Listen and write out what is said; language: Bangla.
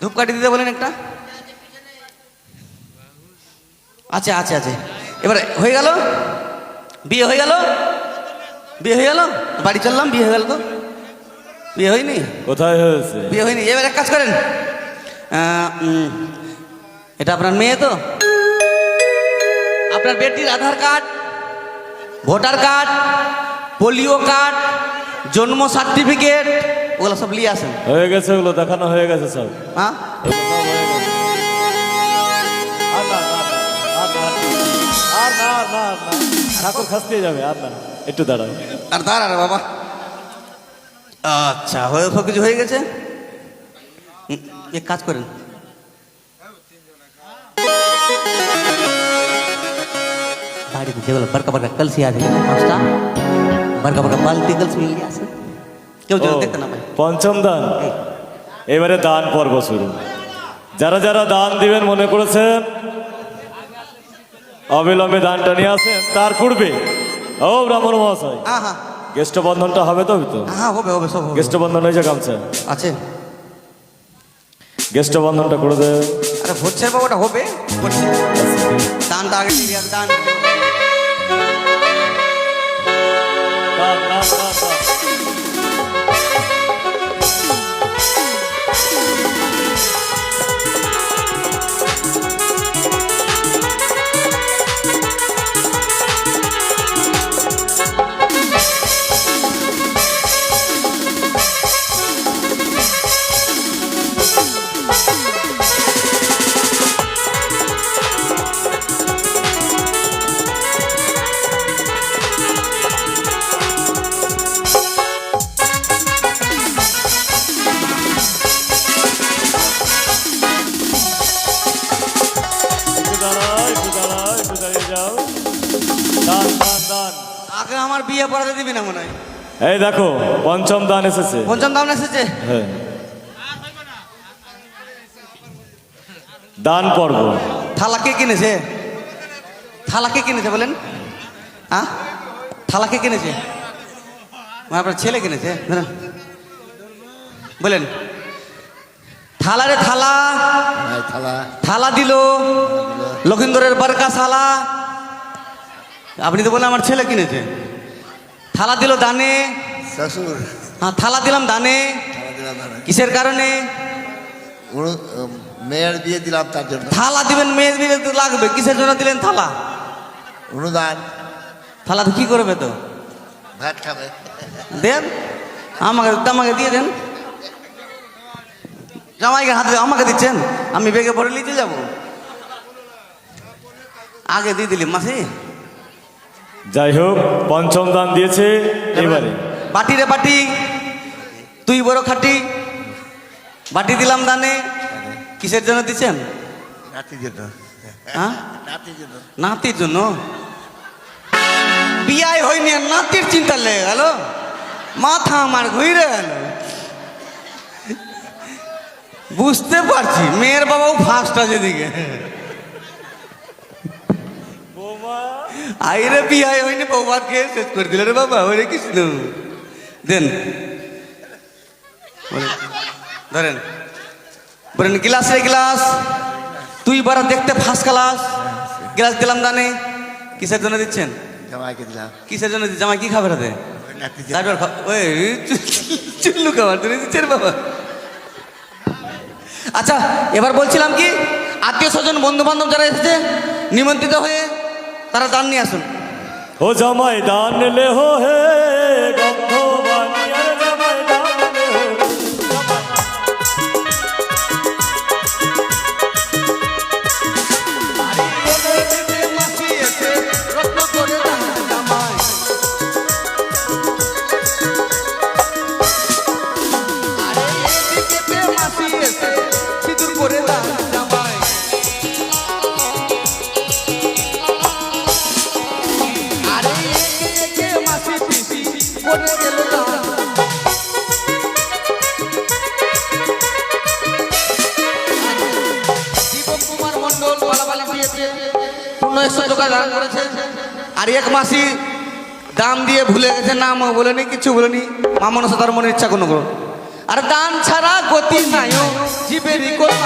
ধূপকাঠি দিতে বলেন একটা। আচ্ছা আচ্ছা আচ্ছা, এবারে হয়ে গেল, বিয়ে হয়ে গেল, বিয়ে হয়ে গেল, বাড়ি চললাম, বিয়ে হয়ে গেল তো? বিয়ে হয়নি? কোথায় হয়েছে? বিয়ে হয়নি। এবার এক কাজ করেন, এটা আপনার মেয়ে তো? আপনার বেটির Aadhaar card, voter card, polio card, জন্ম সার্টিফিকেট ওগুলো সব নিয়ে আসেন। হয়ে গেছে, ওগুলো দেখানো হয়ে গেছে সব। হ্যাঁ, ঠাকুর খাসতে যাবে, আর না একটু দাঁড়াও। আর দাঁড়া বাবা। আচ্ছা, হয়ে সব কিছু হয়ে গেছে। এক কাজ করেন, বাড়িতে যেগুলো বড়কা বড়কা কলসি আছে, পাঁচটা বড়কা বড়কা বালতি কলসি নিয়ে আসেন, কেউ যেন দেখতে না পায়। পঞ্চম দান, এবারে দান পর্ব শুরু। যারা যারা দান দিবেন মনে করেছেন অবিলম্বে দানটা নিয়ে আসেন। তার পূর্বে ও ব্রাহ্মণ মহাশয়, হ্যাঁ জ্যেষ্ঠ বন্ধনটা হবে তো? হ্যাঁ, হবে হবে, সব হবে। জ্যেষ্ঠ বন্ধন হয়েছে গামছা আছে, জ্যেষ্ঠ বন্ধনটা করে দে। আরে হচ্ছে বাবাটা হবে, হচ্ছে। দানটা আগে দিয়ে আর দান। দান, দান, দান, দান। আগে আমার বিয়ে পড়াতে দিবি না মনে হয়। এই দেখো পঞ্চম দান এসেছে। পঞ্চম দাম এসেছে। হ্যাঁ, দান পর্ব। থালা কে কিনেছে? থালা কে কিনেছে বলেন? হ্যাঁ, থালা কে কিনেছে? আপনার ছেলে কিনেছে? ধরেন বলেন, থালা রে থালা, থালা দিল লক্ষিন্দরের বরকা শালা। আপনি তো বলেন আমার ছেলে কিনেছে। থালা দিল দানে, শ্বশুর। হ্যাঁ, থালা দিলাম দানে। কিসের কারণে? মেয়ের বিয়ে দিলাম তার জন্য। থালা দিবেন, মেয়ের বিয়ে তো লাগবে, কিসের জন্য দিলেন থালা? অনুদান। থালা তো কি করবে তো? ভাত খাবে। দেন আমাকে, আমাকে দিয়ে দেন। জামাইকে হাতে আমাকে দিচ্ছেন, আমি বেগে ভরে নিতে যাব? আগে দিয়ে দিলি মাসি। যাই হোক, পঞ্চম দান দিয়েছে। এবারে বাটি রে বাটি, তুই বড় খাটি, বাটি দিলাম দানে। কিসের জন্য দিচ্ছেন? নাতির জন্য। হ্যাঁ, নাতির জন্য। নাতির জন্য। বিয়াই হয়নি আর নাতির চিন্তা লেগে গেল, মাথা আমার ঘুরে গেল। বুঝতে পারছি মেয়ের বাবাও ফার্স্ট আছে দিকে। আইরে বিয়াই হয়নি, বৌমার খেয়ে শেষ করে দিল রে বাবা। ওরে কৃষ্ণ, দেন ধরেন, বলেন গিলাস রে গিলাস, তুই বড় দেখতে ফার্স্ট ক্লাস। গিলাস দিলাম দানে। কিসের জন্য দিচ্ছেন? জামাইকে দিলাম। কিসের জন্য? জামাই কি খাবে রাতে? নাতির জন্য। ওই চুল্লু খাবার তুমি দিচ্ছেন বাবা। আচ্ছা, এবার বলছিলাম কি, আত্মীয় স্বজন বন্ধু বান্ধব যারা এসেছে নিমন্ত্রিত হয়ে তারা দান নিয়ে আসুন। ও জামাই দান লে হো হে গন্ধ বানিয়ার জামাই দান লে হো। আর এক মাসি দাম দিয়ে ভুলে গেছে, নামও বলেনি, কিছু বলেনি। মামন সাথে তার মনে ইচ্ছা কোনো করো। আর দান ছাড়া গতি নাই জীবেরই কোনো